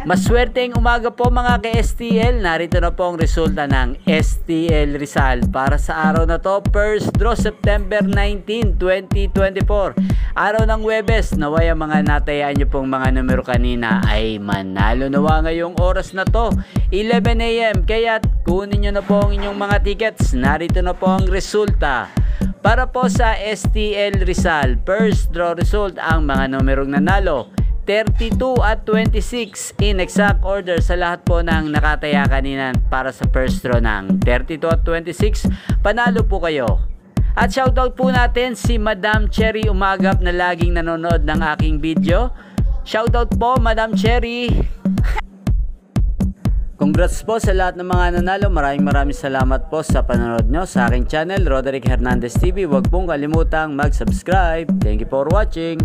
Maswerteng umaga po mga ka-STL. Narito na po ang resulta ng STL Rizal para sa araw na to, first draw September 19, 2024. Araw ng Huwebes. Naway ang mga natayaan nyo pong mga numero kanina ay manalo nawa ngayong oras na to, 11 AM. Kaya kunin nyo na po ang inyong mga tickets. Narito na po ang resulta para po sa STL Rizal. First draw result, ang mga numerong nanalo 32 at 26 in exact order sa lahat po ng nakataya kanina para sa first draw ng 32 at 26. Panalo po kayo. At shoutout po natin si Madam Cherry Umagap na laging nanonood ng aking video. Shoutout po Madam Cherry. Congrats po sa lahat ng mga nanalo. Maraming salamat po sa panonood nyo sa aking channel, Roderick Hernandez TV. Huwag pong kalimutang mag-subscribe. Thank you for watching.